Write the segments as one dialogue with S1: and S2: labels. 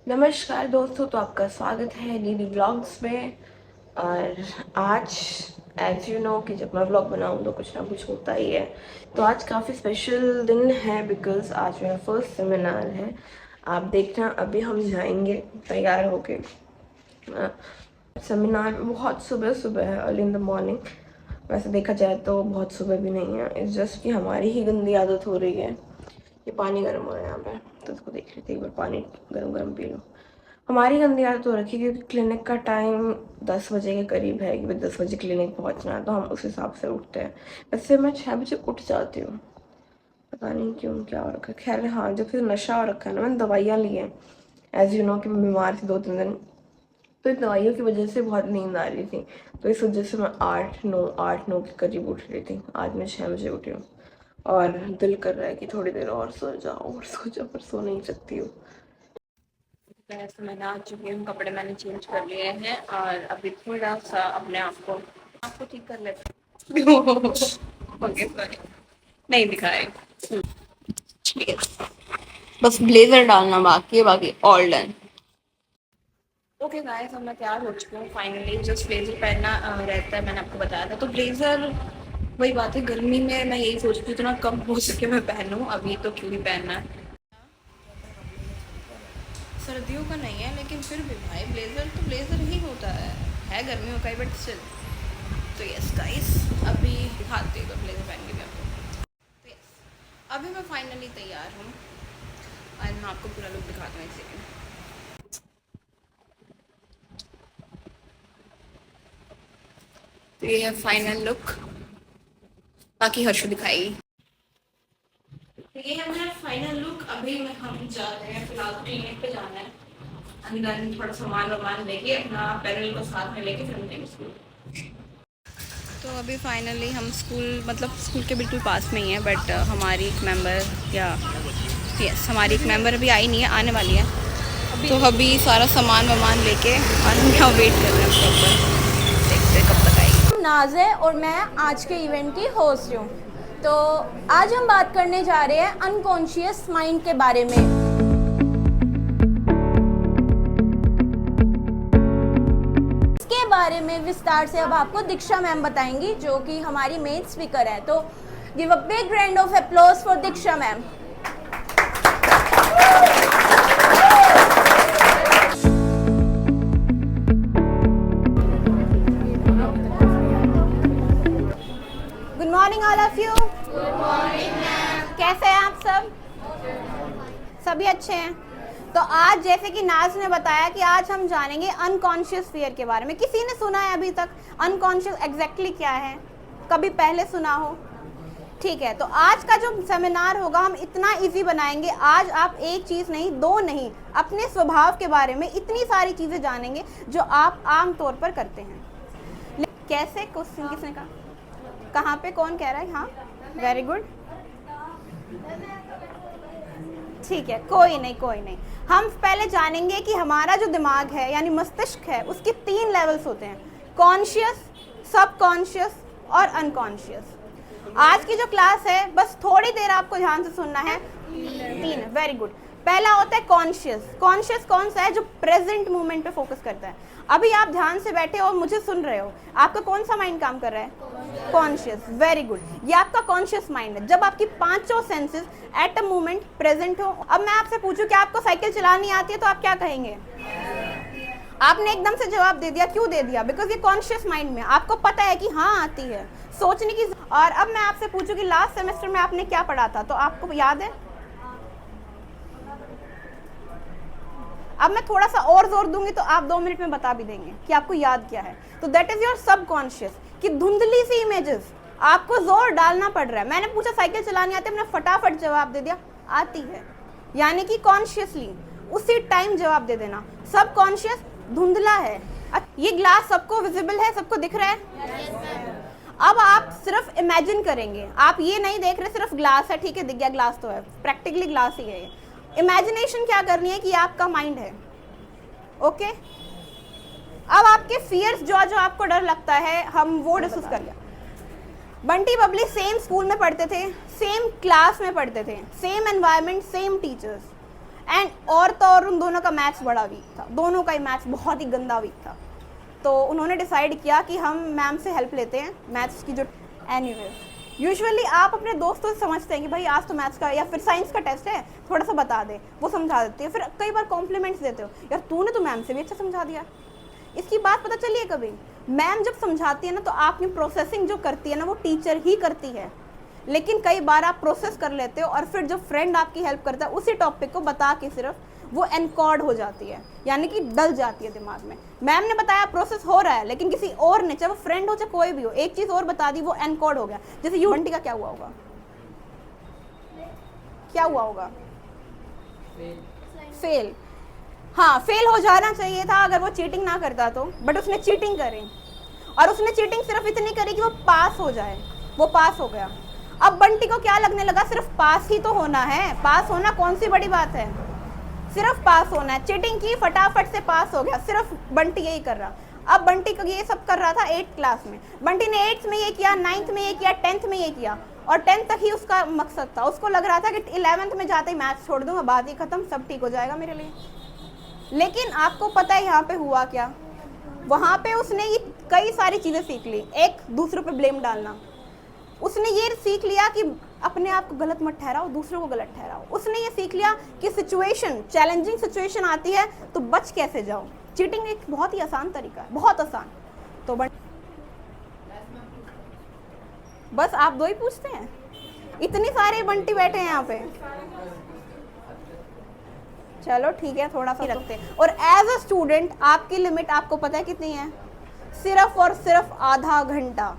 S1: नमस्कार दोस्तों, तो आपका स्वागत है नीडी व्लॉग्स में। और आज एज यू नो कि जब मैं व्लॉग बनाऊँ तो कुछ ना कुछ होता ही है। तो आज काफ़ी स्पेशल दिन है बिकॉज़ आज मेरा फर्स्ट सेमिनार है। आप देखना, अभी हम जाएंगे तैयार होके। सेमिनार बहुत सुबह सुबह है, अर्ली इन द मॉर्निंग। वैसे देखा जाए तो बहुत सुबह भी नहीं है, इट्स जस्ट कि हमारी ही गंदी आदत हो रही है। ये पानी गर्म हो रहा है यहाँ पे, तो इसको देख लेते एक बार, पानी गर्म गर्म पी लो। हमारी गंदी आदत हो रखी है क्योंकि क्लिनिक का टाइम 10 बजे के करीब है कि भाई 10 बजे क्लिनिक पहुंचना है, तो हम उस हिसाब से उठते हैं। वैसे मैं 6 बजे उठ जाती हूँ, पता नहीं क्यों, क्या हो रखा है। खैर हाँ, जब फिर नशा हो रखा है ना, मैंने दवाइयाँ ली हैं। एज यू नो कि मैं बीमार थी 2-3 दिन, तो इन दवाइयों की वजह से बहुत नींद आ रही थी। तो इस वजह से मैं 8-9 के करीब उठ रही थी। आज मैं 6 बजे उठी हूँ और दिल कर रहा है कि थोड़ी देर और सो जाओ और सो जाओ, पर सो नहीं सकती हूँ। तो मैंने आ चुकी हूँ, कपड़े मैंने चेंज कर लिए हैं और अभी थोड़ा सा अपने आप को ठीक कर लेते हैं। ओके सॉरी, नहीं दिखाए। ठीक है, बस ब्लेजर डालना बाकी है, बाकी ऑल डन। ओके गाइस, अब मैं तैयार हो चुकी हूँ फाइनली। जस्ट ब्लेजर पहनना रहता है, मैंने आपको बताया था। तो ब्लेजर, वही बात है, गर्मी में मैं यही सोचती हूँ जितना कम हो सके मैं पहनूँ, अभी तो क्यों ही पहनना है। सर्दियों का नहीं है लेकिन फिर भी भाई ब्लेज़र तो ब्लेज़र ही होता है गर्मियों का ही, बट स्टिल। तो यस गाइस, अभी दिखाती हूँ ब्लेज़र पहन के भी आपको। तो यस, अभी मैं फाइनली तैयार हूँ और मैं आपको पूरा लुक दिखाता हूँ एक सेकेंड। तो ये है फाइनल लुक, बाकी हर्षु दिखाएगी। तो ये है मेरा फाइनल लुक। अभी हम जा रहे हैं, फिलहाल क्लिनिक पे जाना है, अंदर थोड़ा सामान लेके, अपना पैनल को साथ में लेके फिर हम स्कूल। तो अभी फाइनली हम स्कूल के बिल्कुल पास में ही है, बट हमारी एक मेंबर यस हमारी एक मेंबर अभी आई नहीं है, आने वाली है। तो अभी सारा सामान लेके और हम यहाँ वेट कर रहे हैं प्रॉपर, देखते हैं कब तक आएगी।
S2: नाज है और मैं आज के इवेंट की होस्ट हूँ। तो आज हम बात करने जा रहे हैं अनकॉन्शियस माइंड के बारे में। इसके बारे में विस्तार से अब आपको दीक्षा मैम बताएंगी, जो कि हमारी मेन स्पीकर है। तो give a big round of applause for Diksha ma'am. Good morning all of you. Good morning ma'am. कैसे हैं आप सब? सभी अच्छे हैं। तो आज जैसे कि नाज ने बताया कि आज हम जानेंगे अनकॉन्शियस फियर के बारे में। किसी ने सुना है अभी तक अनकॉन्शियस एग्जैक्टली क्या है? कभी पहले सुना हो? ठीक है, तो आज का जो सेमिनार होगा हम इतना इजी बनाएंगे। आज आप एक चीज़ नहीं, दो नहीं, अपने स्वभाव के बारे में इतनी सारी चीज़ें जानेंगे जो आप आम तौर पर करते हैं। कैसे? क्वेश्चन किसने कहा? कहाँ पे? कौन कह रहा है? हाँ, वेरी गुड। ठीक है, कोई नहीं। हम पहले जानेंगे कि हमारा जो दिमाग है यानी मस्तिष्क है, उसके 3 लेवल्स होते हैं: कॉन्शियस, सबकॉन्शियस और अनकॉन्शियस। आज की जो क्लास है, बस थोड़ी देर आपको ध्यान से सुनना है। 3, वेरी गुड। पहला होता है कॉन्शियस। कॉन्शियस कौन सा है? जो प्रेजेंट मोमेंट पे फोकस करता है। अभी आप ध्यान से बैठे हो और मुझे सुन रहे हो, आपका कौन सा माइंड काम कर रहा है? Conscious, very good. ये आपका कॉन्शियस माइंड है, जब आपकी 5 senses at a moment present हो। अब मैं आपसे पूछूं कि आपको साइकिल चलानी आती है, तो आप क्या कहेंगे? आपने एकदम से जवाब दे दिया। क्यों दे दिया? बिकॉज ये कॉन्शियस माइंड में आपको पता है कि हाँ आती है, सोचने की। और अब मैं आपसे पूछूं कि लास्ट सेमेस्टर में आपने क्या पढ़ा था, तो आपको याद है? अब मैं थोड़ा सा और जोर दूंगी तो आप 2 मिनट में बता भी देंगे कि आपको याद क्या है। तो दैट इज योर सबकॉन्शियस, कि धुंधली सी इमेजेस, आपको जोर डालना पड़ रहा है। मैंने पूछा साइकिल चलानी आती है, मैंने फटाफट जवाब दे दिया आती है, यानी कि कॉन्शियसली उसी टाइम जवाब दे देना। सबकॉन्शियस धुंधला है। ये ग्लास सबको विजिबल है, सबको दिख रहा है? अब आप सिर्फ इमेजिन करेंगे, आप ये नहीं देख रहे सिर्फ ग्लास है, ठीक है दिख गया ग्लास तो है, प्रैक्टिकली ग्लास ही है ये। इमेजिनेशन क्या करनी है कि आपका माइंड है। ओके, अब आपके फियर्स, जो जो आपको डर लगता है, हम वो डिस्कस कर लिया। बंटी बबली सेम स्कूल में पढ़ते थे, सेम क्लास में पढ़ते थे, same environment, same teachers, and और तो और उन दोनों का मैथ्स बड़ा वीक था, दोनों का ही मैथ्स बहुत ही गंदा वीक था। तो उन्होंने डिसाइड किया कि हम मैम से हेल्प लेते हैं मैथ्स की जो। एनीवे यूजुअली आप अपने दोस्तों से समझते हैं कि भाई आज तो मैथ्स का या फिर साइंस का टेस्ट है, थोड़ा सा बता दे, वो समझा देती है। फिर कई बार कॉम्प्लीमेंट्स देते हो, यार तूने तो मैम से भी अच्छा समझा दिया। इसकी बात पता चली है कभी? मैम जब समझाती है ना तो आपकी प्रोसेसिंग जो करती है ना वो टीचर ही करती है, लेकिन कई बार आप प्रोसेस कर लेते हो और फिर जब फ्रेंड आपकी हेल्प करता है उसी टॉपिक को बता के सिर्फ वो एनकोड हो जाती है, यानी कि डल जाती है दिमाग में। मैम ने बताया प्रोसेस हो रहा है, लेकिन किसी और ने, चाहे वो फ्रेंड हो चाहे कोई भी हो, एक चीज़ और बता दी, वो एनकोड हो गया। जैसे यू बंटी का क्या हुआ होगा, क्या हुआ होगा? फेल। हाँ, फेल हो जाना चाहिए था अगर वो चीटिंग ना करता तो, बट उसने चीटिंग करी, और उसने चीटिंग सिर्फ इतनी करी कि वो पास हो जाए, वो पास हो गया। अब बंटी को क्या लगने लगा, सिर्फ पास ही तो होना है, पास होना कौन सी बड़ी बात है, सिर्फ पास होना है। चीटिंग की, फटाफट से पास हो गया, सिर्फ बंटी यही कर रहा। अब बंटी को ये सब कर रहा था 8th क्लास में, बंटी ने 8th में ये किया, 9th में ये किया, 10th में ये किया, और 10th तक ही उसका मकसद था। उसको लग रहा था कि 11th में जाते ही मैथ्स छोड़ दूंगा, बात ही खत्म, सब ठीक हो जाएगा मेरे लिए। लेकिन आपको पता है यहाँ पे हुआ क्या? वहाँ पे उसने ये कई सारी चीज़ें सीख ली। एक, दूसरों पे ब्लेम डालना। उसने ये सीख लिया कि अपने आप को गलत मत ठहराओ, दूसरों को गलत ठहराओ। उसने ये सीख लिया कि सिचुएशन, चैलेंजिंग सिचुएशन आती है तो बच कैसे जाओ। चीटिंग एक बहुत ही आसान तरीका है, बहुत आसान। तो बस आप दो ही पूछते हैं, इतनी सारे बंटी बैठे हैं यहाँ पे। चलो ठीक है, थोड़ा सा रखते हैं। और एज अ स्टूडेंट आपकी लिमिट आपको पता है कितनी है? सिर्फ और सिर्फ आधा घंटा।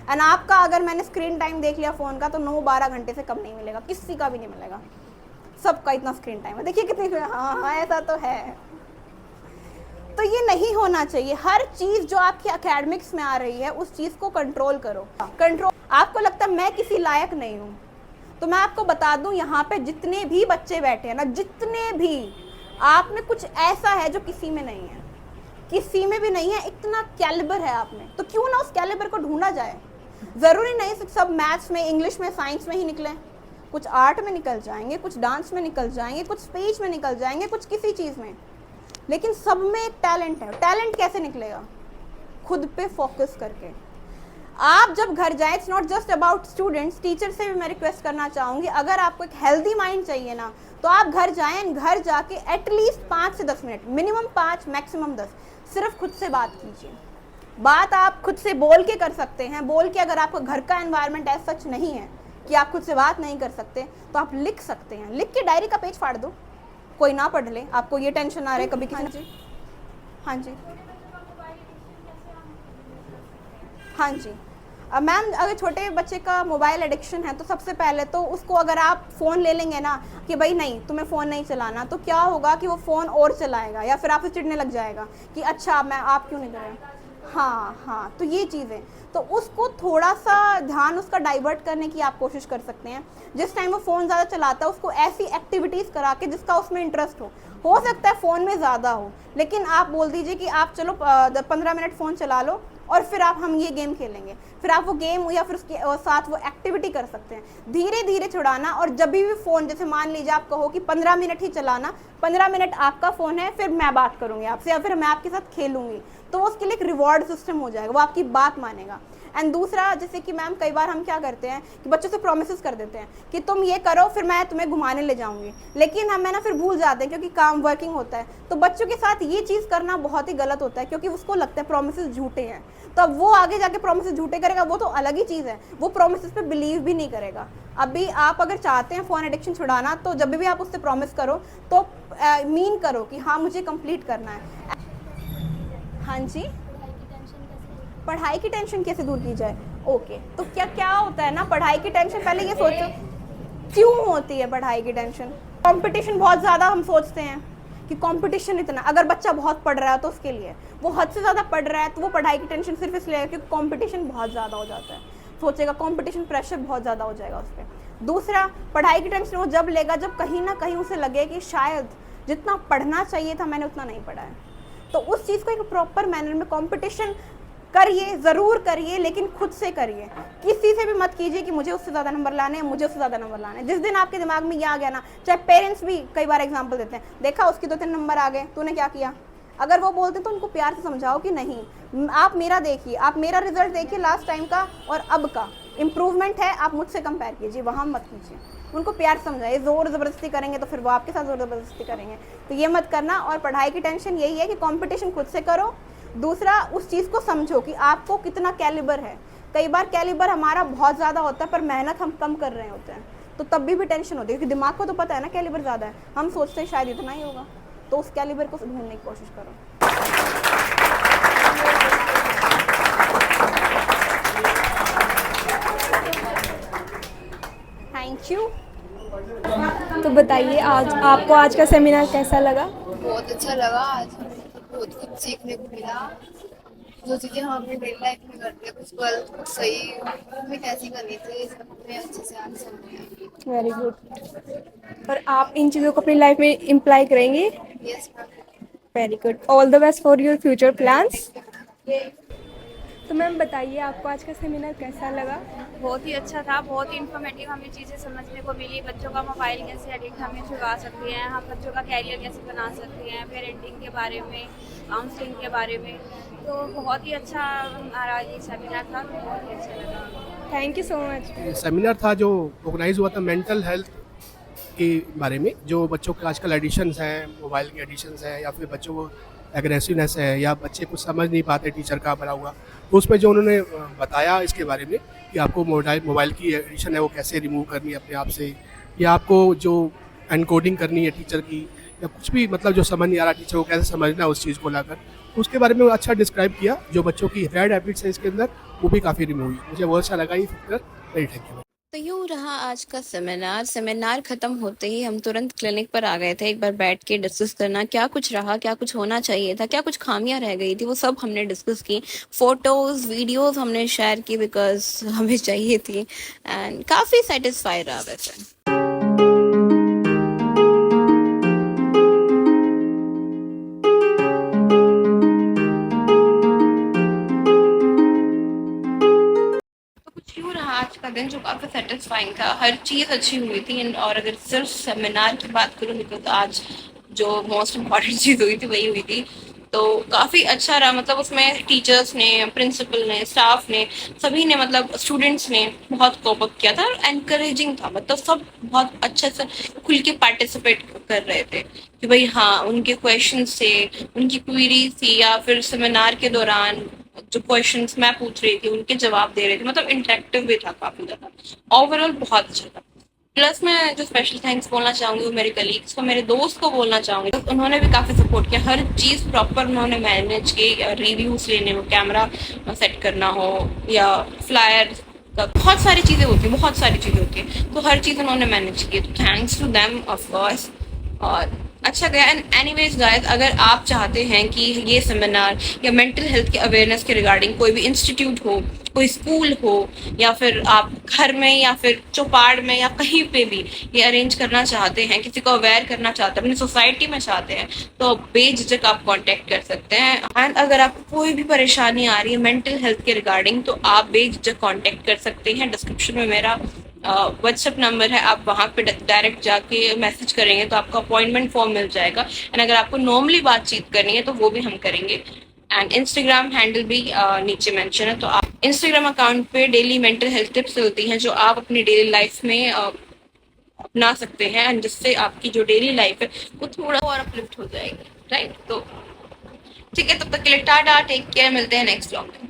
S2: एंड आपका अगर मैंने स्क्रीन टाइम देख लिया फ़ोन का तो 9-12 घंटे से कम नहीं मिलेगा, किसी का भी नहीं मिलेगा। सबका इतना स्क्रीन टाइम है, देखिए कितनी। हाँ, ऐसा तो है। तो ये नहीं होना चाहिए। हर चीज़ जो आपकी एकेडमिक्स में आ रही है उस चीज़ को कंट्रोल करो। कंट्रोल। आपको लगता है मैं किसी लायक नहीं हूँ, तो मैं आपको बता दूं, यहाँ पे जितने भी बच्चे बैठे हैं ना, जितने भी, आप में कुछ ऐसा है जो किसी में नहीं है, किसी में भी नहीं है। इतना कैलिबर है आप में, तो क्यों ना उस कैलिबर को ढूंढा जाए। ज़रूरी नहीं सब मैथ्स में, इंग्लिश में, साइंस में ही निकले, कुछ आर्ट में निकल जाएंगे, कुछ डांस में निकल जाएंगे, कुछ स्पीच में निकल जाएंगे, कुछ किसी चीज़ में, लेकिन सब में एक टैलेंट है। टैलेंट कैसे निकलेगा? खुद पे फोकस करके। आप जब घर जाए, it's not just about students, teacher से भी मैं रिक्वेस्ट करना चाहूँगी, अगर आपको एक हेल्दी माइंड चाहिए ना तो आप घर जाएं, घर जाके एटलीस्ट 5 से 10 मिनट, मिनिमम 5 मैक्सिमम 10, सिर्फ खुद से बात कीजिए। बात आप खुद से बोल के कर सकते हैं, बोल के, अगर आपका घर का एनवायरनमेंट ऐसा सच नहीं है कि आप खुद से बात नहीं कर सकते तो आप लिख सकते हैं, लिख के डायरी का पेज फाड़ दो, कोई ना पढ़ ले। आपको ये टेंशन आ रहा है कभी किसी। हाँ जी, हाँ जी, हाँ जी। अब मैम अगर छोटे बच्चे का मोबाइल एडिक्शन है तो सबसे पहले तो उसको, अगर आप फ़ोन ले लेंगे ना कि भाई नहीं तुम्हें फ़ोन नहीं चलाना, तो क्या होगा कि वो फ़ोन और चलाएगा, या फिर आपसे चिढ़ने लग जाएगा कि अच्छा मैं, आप क्यों नहीं कर रहे। हाँ हाँ, तो ये चीज़ें, तो उसको थोड़ा सा ध्यान उसका डाइवर्ट करने की आप कोशिश कर सकते हैं। जिस टाइम वो फ़ोन ज़्यादा चलाता है उसको ऐसी एक्टिविटीज़ करा के जिसका उसमें इंटरेस्ट हो सकता है फ़ोन में ज़्यादा हो, लेकिन आप बोल दीजिए कि आप चलो 15 मिनट फ़ोन चला लो और फिर हम ये गेम खेलेंगे, फिर आप वो गेम या फिर उसके साथ वो एक्टिविटी कर सकते हैं। धीरे धीरे छुड़ाना, और जब भी फ़ोन, जैसे मान लीजिए आप कहो कि 15 मिनट ही चलाना, 15 मिनट आपका फ़ोन है, फिर मैं बात करूँगी आपसे या फिर मैं आपके साथ खेलूँगी, तो उसके लिए एक रिवॉर्ड सिस्टम हो जाएगा, वो आपकी बात मानेगा। एंड दूसरा, जैसे कि मैम कई बार हम क्या करते हैं कि बच्चों से प्रोमिसेस कर देते हैं कि तुम ये करो फिर मैं तुम्हें घुमाने ले जाऊंगी, लेकिन हम ना फिर भूल जाते हैं क्योंकि काम वर्किंग होता है। तो बच्चों के साथ ये चीज़ करना बहुत ही गलत होता है क्योंकि उसको लगता है प्रोमिसेस झूठे हैं, तो अब वो आगे जाके प्रोमिसेस झूठे करेगा, वो तो अलग ही चीज़ है, वो प्रोमिसेस पे बिलीव भी नहीं करेगा। अभी आप अगर चाहते हैं फ़ोन एडिक्शन छुड़ाना, तो जब भी आप उससे प्रॉमिस करो तो मीन करो कि हाँ मुझे कंप्लीट करना है। हाँ जी, पढ़ाई की टेंशन कैसे दूर की जाए? ओके, तो क्या क्या होता है ना, पढ़ाई की टेंशन, पहले ये सोचो क्यों होती है पढ़ाई की टेंशन। कंपटीशन बहुत ज़्यादा, हम सोचते हैं कि कंपटीशन इतना, अगर बच्चा बहुत पढ़ रहा है तो उसके लिए, वो हद से ज़्यादा पढ़ रहा है तो वो पढ़ाई की टेंशन सिर्फ इसलिए है क्योंकि कंपटीशन बहुत ज़्यादा हो जाता है, सोचेगा कंपटीशन, प्रेशर बहुत ज़्यादा हो जाएगा उस पर। दूसरा, पढ़ाई की टेंशन वो जब लेगा जब कहीं ना कहीं उसे लगे कि शायद जितना पढ़ना चाहिए था मैंने उतना नहीं पढ़ा है, तो उस चीज़ को एक प्रॉपर मैनर में, कंपटीशन करिए, ज़रूर करिए, लेकिन खुद से करिए। किसी से भी मत कीजिए कि मुझे उससे ज़्यादा नंबर लाने हैं, मुझे उससे ज़्यादा नंबर लाने हैं। जिस दिन आपके दिमाग में ये आ गया ना, चाहे पेरेंट्स भी कई बार एग्जाम्पल देते हैं, देखा उसके 2-3 नंबर आ गए, तूने क्या किया। अगर वो बोलते तो उनको प्यार से समझाओ कि नहीं, आप मेरा देखिए, आप मेरा रिजल्ट देखिए लास्ट टाइम का और अब का, इम्प्रूवमेंट है, आप मुझसे कंपेयर कीजिए, वहाँ मत कीजिए। उनको प्यार समझाइए। ज़ोर ज़बरदस्ती करेंगे तो फिर वो आपके साथ ज़ोर ज़बरदस्ती करेंगे, तो ये मत करना। और पढ़ाई की टेंशन यही है कि कंपटीशन खुद से करो। दूसरा, उस चीज़ को समझो कि आपको कितना कैलिबर है। कई बार कैलिबर हमारा बहुत ज़्यादा होता है पर मेहनत हम कम कर रहे होते हैं, तो तब भी टेंशन होती है, क्योंकि दिमाग को तो पता है ना कैलिबर ज़्यादा है, हम सोचते हैं शायद इतना ही होगा, तो उस कैलिबर को ढूंढने की कोशिश करो। Thank you.
S3: तो बताइए आज आपको आज का सेमिनार कैसा लगा?
S4: बहुत अच्छा लगा। आज बहुत कुछ सीखने को मिला। जो चीज़ें हम अपनी डेली लाइफ में करते हैं कुछ पल कुछ सही हमें कैसी करनी चाहिए, सब हमें अच्छे से आज समझ
S3: वेरी गुड। और आप इन चीज़ों को अपनी लाइफ में इम्प्लाई करेंगे?
S4: Yes ma'am.
S3: Very good. All the best for your future plans. तो मैम बताइए आपको आज का सेमिनार कैसा लगा?
S5: बहुत ही अच्छा था, बहुत ही इन्फॉर्मेटिव हमें चीज़ें समझने को मिली। बच्चों का मोबाइल कैसे एडिक्ट हमें छुड़ा सकती हैं, हम बच्चों का कैरियर कैसे बना सकते हैं, पेरेंटिंग के बारे में, काउंसलिंग के बारे में। तो बहुत ही अच्छा हमारा ये सेमिनार था, बहुत ही अच्छा लगा।
S3: Thank you so much.
S6: Seminar था जो ऑर्गेनाइज हुआ था मेंटल हेल्थ के बारे में, जो बच्चों के आजकल एडिशंस हैं, मोबाइल के एडिशंस हैं, या फिर बच्चों को एग्रेसिवनेस है, या बच्चे कुछ समझ नहीं पाते टीचर का बना हुआ, तो उसमें जो उन्होंने बताया इसके बारे में कि आपको मोबाइल की एडिशन है वो कैसे रिमूव करनी है अपने आप से, या आपको जो एनकोडिंग करनी है टीचर की, या कुछ भी मतलब जो समझ नहीं आ रहा टीचर को कैसे समझना है उस चीज़ को लाकर, उसके बारे में अच्छा डिस्क्राइब किया। जो बच्चों की बैड हैबिट्स है इसके अंदर वो भी काफ़ी रिमूव हुई। मुझे बहुत अच्छा लगा ये फैक्टर। Very thank you.
S7: तो यूँ रहा आज का सेमिनार ख़त्म होते ही हम तुरंत क्लिनिक पर आ गए थे, एक बार बैठ के डिस्कस करना क्या कुछ रहा, क्या कुछ होना चाहिए था, क्या कुछ खामियां रह गई थी, वो सब हमने डिस्कस की। फ़ोटोज़ वीडियोज़ हमने शेयर की बिकॉज हमें चाहिए थी, एंड काफ़ी सेटिस्फाई रहा वैसे। क्यों रहा आज का दिन जो काफ़ी सेटिस्फाइंग था, हर चीज़ अच्छी हुई थी। और अगर सिर्फ सेमिनार की बात करूँ तो आज जो मोस्ट इम्पॉर्टेंट चीज़ हुई थी वही हुई थी, तो काफ़ी अच्छा रहा। मतलब उसमें टीचर्स ने, प्रिंसिपल ने, स्टाफ ने, सभी ने, मतलब स्टूडेंट्स ने बहुत कोप अप किया था और एनकरेजिंग था। मतलब सब बहुत अच्छे से खुल के पार्टिसिपेट कर रहे थे कि भाई हाँ, उनके क्वेश्चन थे, उनकी क्वेरी थी, या फिर सेमिनार के दौरान जो क्वेश्चंस मैं पूछ रही थी उनके जवाब दे रहे थे। मतलब इंटरेक्टिव भी था काफ़ी ज़्यादा। ओवरऑल बहुत अच्छा था। प्लस मैं जो स्पेशल थैंक्स बोलना चाहूँगी वो मेरे कलीग्स को, मेरे दोस्त को बोलना चाहूँगी। तो उन्होंने भी काफ़ी सपोर्ट किया, हर चीज़ प्रॉपर उन्होंने मैनेज की। रिव्यूज़ लेने हो, कैमरा सेट करना हो, या फ्लायर का, बहुत सारी चीज़ें होती हैं, तो हर चीज़ उन्होंने मैनेज की। तो thanks to them of course. और अच्छा गया। एंड एनीवेज गाइस, अगर आप चाहते हैं कि ये सेमिनार या मेंटल हेल्थ के अवेयरनेस के रिगार्डिंग कोई भी इंस्टीट्यूट हो, कोई स्कूल हो, या फिर आप घर में या फिर चौपाड़ में या कहीं पे भी ये अरेंज करना चाहते हैं, किसी को अवेयर करना चाहते हैं, अपनी सोसाइटी में चाहते हैं, तो बेझिझक आप कांटेक्ट कर सकते हैं। एंड अगर आपको कोई भी परेशानी आ रही है मेंटल हेल्थ के रिगार्डिंग, तो आप बेझिझक कांटेक्ट कर सकते हैं। डिस्क्रिप्शन में मेरा व्हाट्सएप नंबर है, आप वहाँ पे डायरेक्ट जाके मैसेज करेंगे तो आपको अपॉइंटमेंट फॉर्म मिल जाएगा। एंड अगर आपको नॉर्मली बातचीत करनी है तो वो भी हम करेंगे। एंड इंस्टाग्राम हैंडल भी नीचे मेंशन है, तो आप इंस्टाग्राम अकाउंट पे डेली मेंटल हेल्थ टिप्स मिलती हैं जो आप अपनी डेली लाइफ में अपना सकते हैं, एंड जिससे आपकी जो डेली लाइफ है वो थोड़ा और अपलिफ्ट हो जाएगी। राइट, तो ठीक है, तब तक के लिए टाटा, टेक केयर, मिलते हैं नेक्स्ट व्लॉग में।